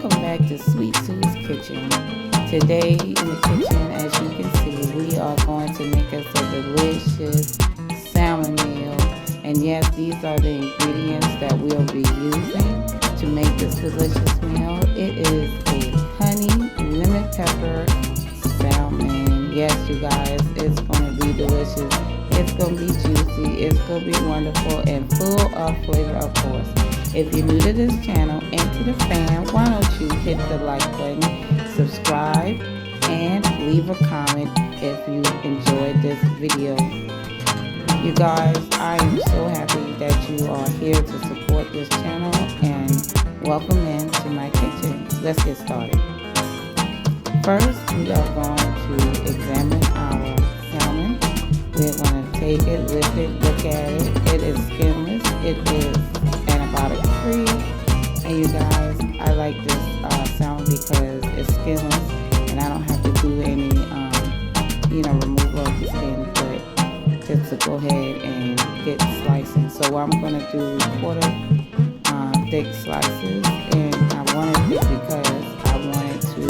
Welcome back to Sweet Sue's Kitchen. Today in the kitchen, as you can see, we are going to make us a delicious salmon meal. And yes, these are the ingredients that we'll be using to make this delicious meal. It is a honey lemon pepper salmon. Yes, you guys, it's going to be delicious. It's going to be juicy. It's going to be wonderful and full of flavor, of course. If you're new to this channel and to the fam, why don't you hit the like button, subscribe, and leave a comment if you enjoyed this video. You guys, I am so happy that you are here to support this channel and welcome into my kitchen. Let's get started. First, we are going to examine our salmon. We're going to take it, lift it, look at it. It is skinless. It is antibiotic free. And you guys, I like this salmon because it's skinless and I don't have to do any, removal of the skin, but just to go ahead and get slicing. So I'm going to do quarter thick slices, and I wanted it because I wanted to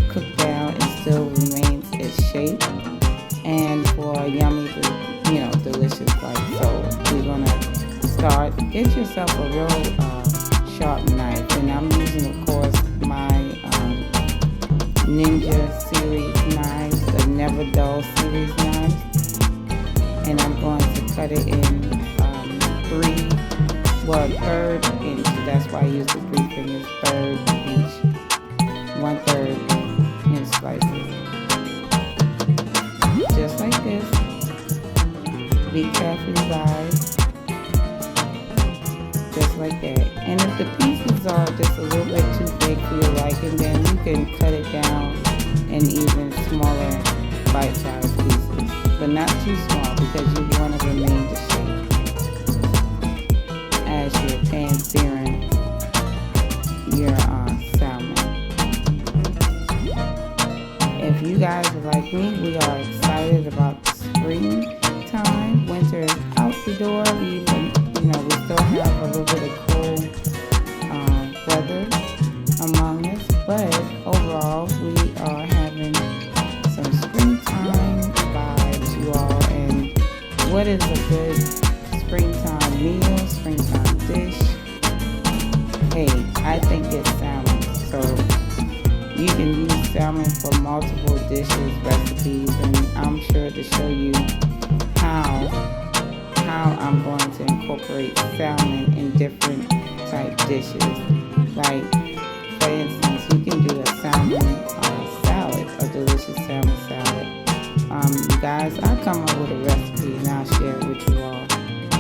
cook down and still remains its shape, and for a yummy, delicious bite. So we're gonna start. Get yourself a real sharp knife, and I'm using, of course, my Ninja series knives, the Never Dull series knives, and I'm going to cut it in third inch. That's why I use the 3 fingers, third inch, 1/3 inch slices, just like this. Be careful, you guys, just like that. And if the pieces are just a little bit too big for your liking, then you can cut it down in even smaller bite-sized pieces, but not too small because you want to remain the shape as you're pan searing your salmon. If you guys are like me, we are excited about the springtime. Winter is out the door. We still have a little bit of cold weather among us, but overall we are having some springtime vibes, you all. And what is a good springtime meal, springtime dish? Hey, I think it's salmon. So you can use salmon for multiple dishes, recipes, and I'm sure to show you how I'm going to incorporate salmon in different type dishes. Like, for instance, you can do a salmon salad, a delicious salmon salad. You guys, I'll come up with a recipe and I'll share it with you all.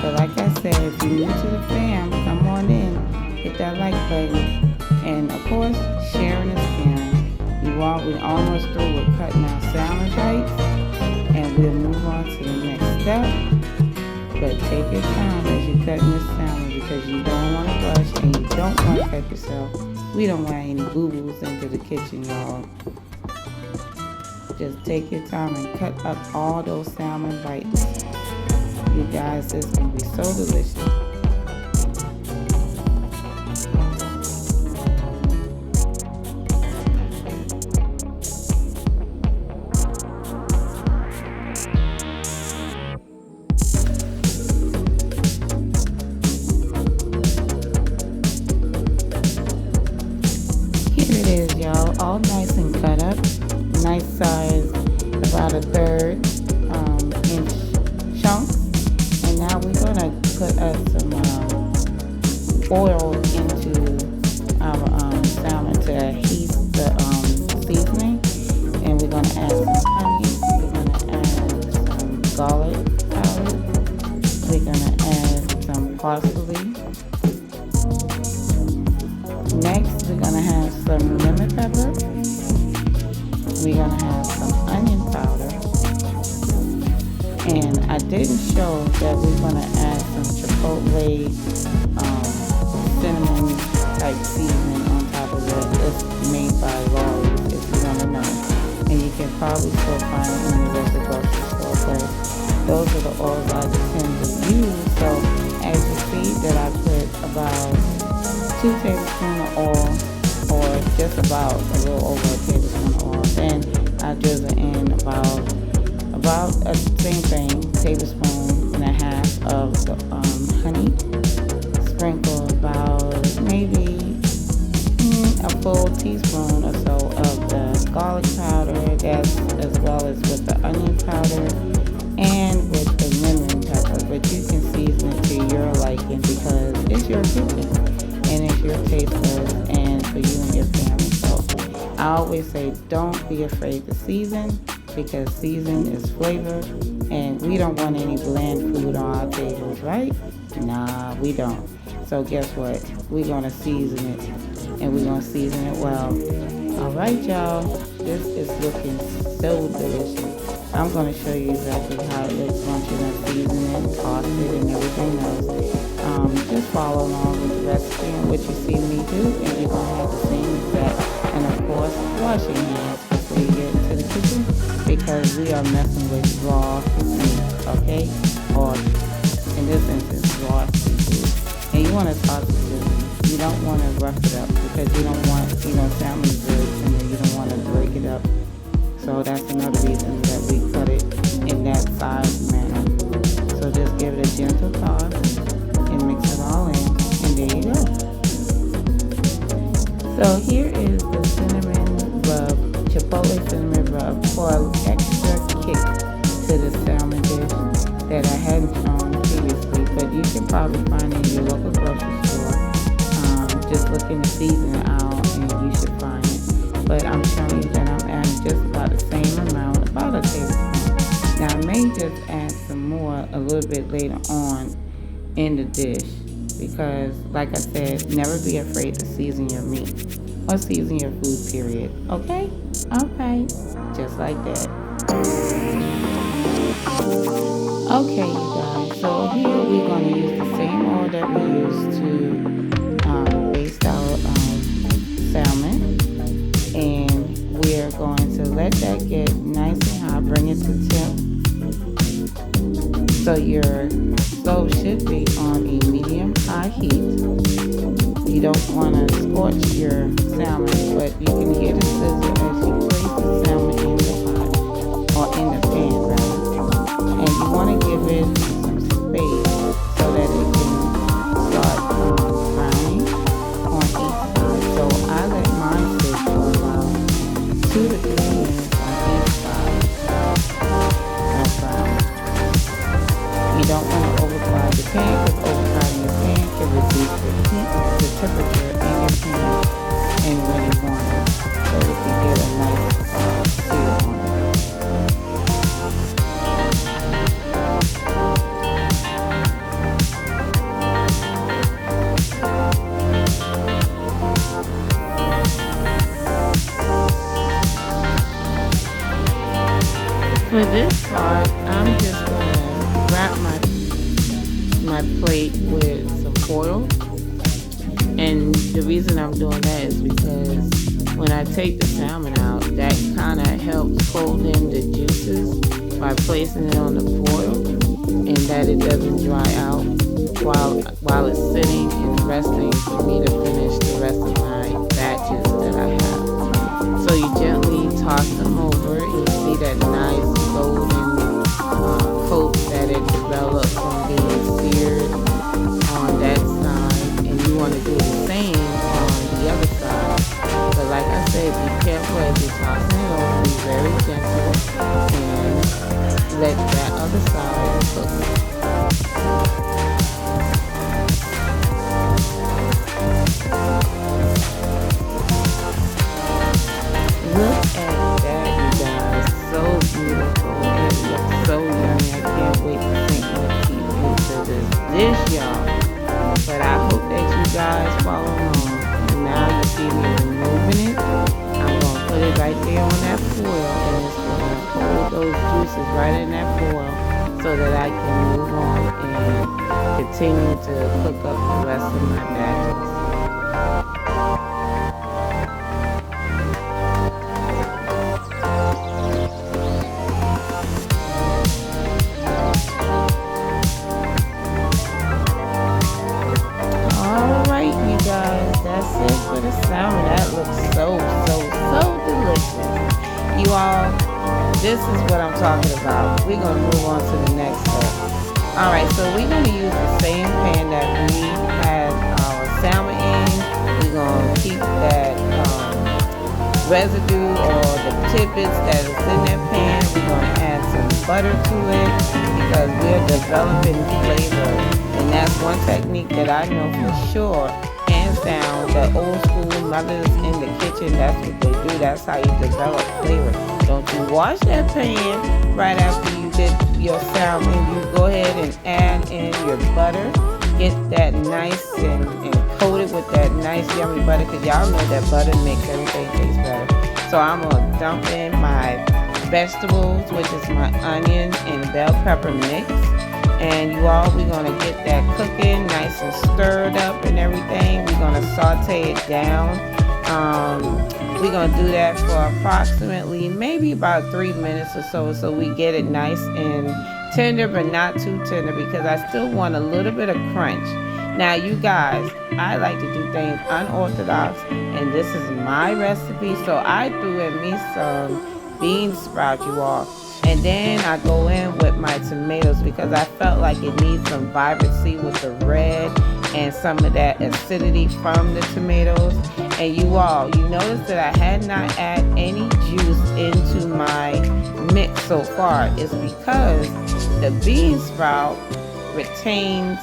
But like I said, if you're new to the fam, come on in, hit that like button, and of course, sharing is caring. You all, we're almost through with cutting our salmon bites, and we'll move on to the next step. But take your time as you're cutting this salmon because you don't want to rush and you don't want to cut yourself. We don't want any boo-boos into the kitchen, y'all. Just take your time and cut up all those salmon bites. You guys, this is going to be so delicious. Y'all, all nice and cut up, nice size, about a 1/3 inch chunks. And now we're gonna put us some oil into our salmon to heat the seasoning. And we're gonna add some honey. We're gonna add some garlic powder. We're gonna add some parsley. Next, we're going to have some lemon pepper. We're going to have some onion powder. And I didn't show that we're going to add some chipotle cinnamon type seasoning on top of that. It's made by Lawrenceville, if you want to know. And you can probably still find it in the local grocery store. But those are the oils I tend to use. So as you see that I put about 2 tablespoons of oil or just about a little over a tablespoon of oil. Then I drizzle in about the same thing, tablespoon and a half of the honey. Sprinkle about maybe a full teaspoon or so of the garlic powder, that's as well as with the onion powder and with the lemon pepper. But you can season it to your liking because it's your kitchen and it's your taste buds and for you and your family. So I always say don't be afraid to season because season is flavor and we don't want any bland food on our tables, right? Nah, we don't. So guess what? We're going to season it and we're going to season it well. All right, y'all. This is looking so delicious. I'm going to show you exactly how it looks once you're going to season it, toss it, and everything else. Just follow along with the recipe and what you see me do, and you're going to have the same exact. And of course, wash your hands before you get into the kitchen because we are messing with raw meat, okay? Or in this instance, raw seafood. And you want to toss it gently. You don't want to rough it up because you don't want, salmon very tender. You don't want to break it up. So that's another reason that we cut it in that size manner. So just give it a gentle toss and mix it all in. And there you go. So here is the cinnamon rub, chipotle cinnamon rub for an extra kick to the salmon dish that I hadn't shown previously, but you can probably find it in your local grocery store. Just look in the seasoning aisle and you should find it. But I'm showing you that I'm adding just about the same amount, about a tablespoon. Now I may just add some more a little bit later on in the dish because, like I said, never be afraid to season your meat or season your food, period. Okay? Okay. Just like that. Okay, you guys. So here we're going to use the same oil that we used to baste our salmon, and we're going to let that get nice and hot. Bring it to temp. So your stove should be on a medium-high heat. You don't want to scorch your salmon, but you can hear the sizzle as you place the salmon in the pot or in the pan, rather. And you want to give it some space so that it can start browning on each side. So I let mine sit for about 2 to 3 minutes on each side of brown. You don't want to overfry the pan because overfrying your pan can reduce the heat, the temperature in your pan and when you want it. So if you get a nice sear on it. For this part, I'm just going to wrap my plate with some foil. And the reason I'm doing that is because when I take the salmon out, that kind of helps hold in the juices by placing it on the foil and that it doesn't dry out while it's sitting and resting for me to finish the rest of my batches that I have. So you gently toss them over. You'll see that nice golden coat that it developed from being seared on that side, and you want to do the same on the other side. But like I said, be careful as you're tossing it over. Be very gentle and let that other side cook. Look at that, you guys. So beautiful. It looks so yummy. I can't wait to sink my teeth into this dish, y'all. But I hope that you guys follow along. And now you see me removing it. I'm going to put it right there on that foil. And it's going to hold those juices right in that foil so that I can move on and continue to cook up the rest of my batches. That's it for the salmon. That looks so talking about. We're going to move on to the next step. Alright, so we're going to use the same pan that we had our salmon in. We're going to keep that residue or the tidbits that is in that pan. We're going to add some butter to it because we're developing flavor. And that's one technique that I know for sure, hands down, the old school mothers in the kitchen, that's what they do. That's how you develop flavor. Don't you wash that pan right after you did your salmon. You go ahead and add in your butter. Get that nice and coat it with that nice yummy butter, because y'all know that butter makes everything taste better. So I'm going to dump in my vegetables, which is my onion and bell pepper mix. And you all, we're going to get that cooking nice and stirred up and everything. We're going to saute it down. We're going to do that for approximately maybe about 3 minutes or so we get it nice and tender, but not too tender, because I still want a little bit of crunch. Now you guys, I like to do things unorthodox, and this is my recipe, so I threw in me some bean sprouts, you all. And then I go in with my tomatoes because I felt like it needs some vibrancy with the red and some of that acidity from the tomatoes. And you all, you notice that I had not added any juice into my mix so far. It's because the bean sprout retains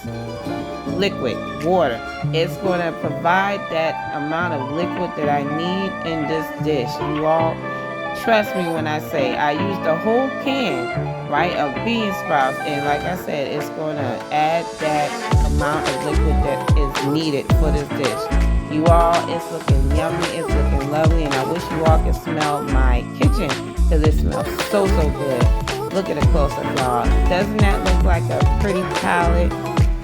liquid, water. It's going to provide that amount of liquid that I need in this dish. You all, trust me when I say I used the whole can, right, of bean sprouts, and like I said, it's going to add that amount of liquid that is needed for this dish. You all, it's looking yummy, it's looking lovely, and I wish you all could smell my kitchen because it smells so good. Look at a close-up, y'all. Doesn't that look like a pretty palette?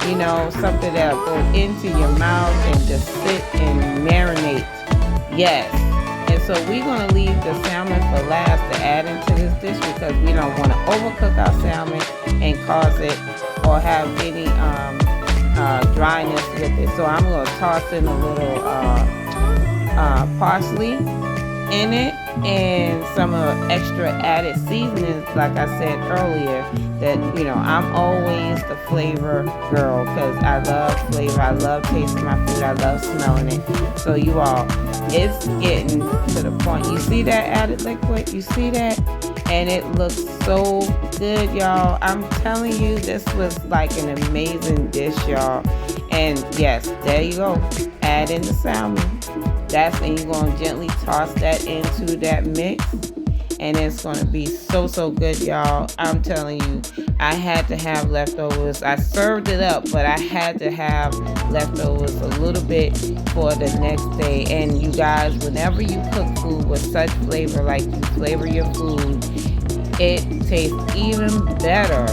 You know, something that'll go into your mouth and just sit and marinate. Yes. And so we're going to leave the salmon for last to add into this dish because we don't want to overcook our salmon and cause it or have any dryness with it. So I'm going to toss in a little parsley in it and some extra added seasonings, like I said earlier, that, you know, I'm always the flavor girl because I love flavor. I love tasting my food. I love smelling it. So you all, it's getting to the point. You see that added liquid? You see that? And it looks so good, y'all. I'm telling you, this was like an amazing dish, y'all. And yes, there you go. Add in the salmon. And you're going to gently toss that into that mix. And it's going to be so good, y'all. I'm telling you, I had to have leftovers. I served it up, but I had to have leftovers a little bit for the next day. And you guys, whenever you cook food with such flavor, like you flavor your food, it tastes even better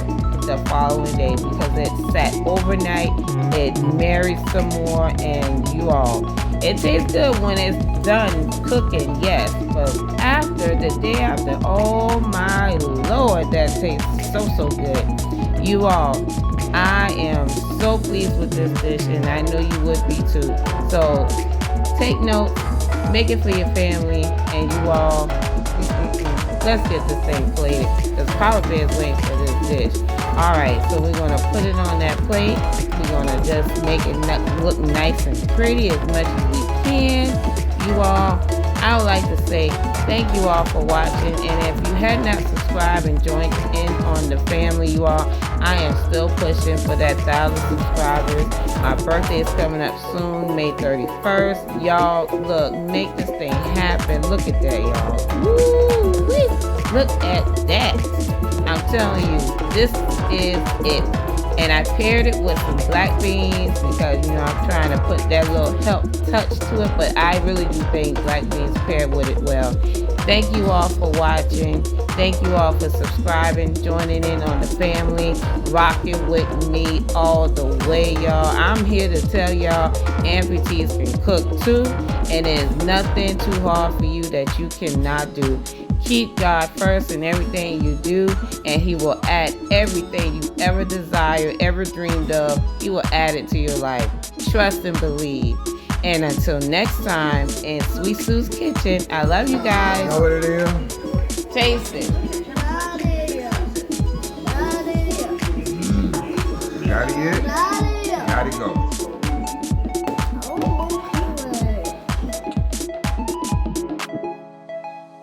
the following day because it sat overnight. It married some more, and you all, it tastes good when it's done cooking, yes, but after, the day after, oh my Lord, that tastes so good. You all, I am so pleased with this dish, and I know you would be too. So take notes, make it for your family, and you all, let's get this thing plated because Papa Bear's waiting for this dish. Alright, so we're going to put it on that plate. We're going to just make it look nice and pretty as much as we can. You all, I would like to say thank you all for watching. And if you had not subscribed and joined in on the family, you all, I am still pushing for that 1,000 subscribers. My birthday is coming up soon, May 31st. Y'all, look, make this thing happen. Look at that, y'all. Woo-wee. Look at that. I'm telling you, this is it. And I paired it with some black beans because, you know, I'm trying to put that little help touch to it. But I really do think black beans paired with it well. Thank you all for watching. Thank you all for subscribing, joining in on the family, rocking with me all the way, y'all. I'm here to tell y'all amputees can cook too. And there's nothing too hard for you that you cannot do. Keep God first in everything you do, and He will add everything you ever desire, ever dreamed of. He will add it to your life. Trust and believe. And until next time in Sweet Sue's Kitchen, I love you guys. Know what it is? Taste it.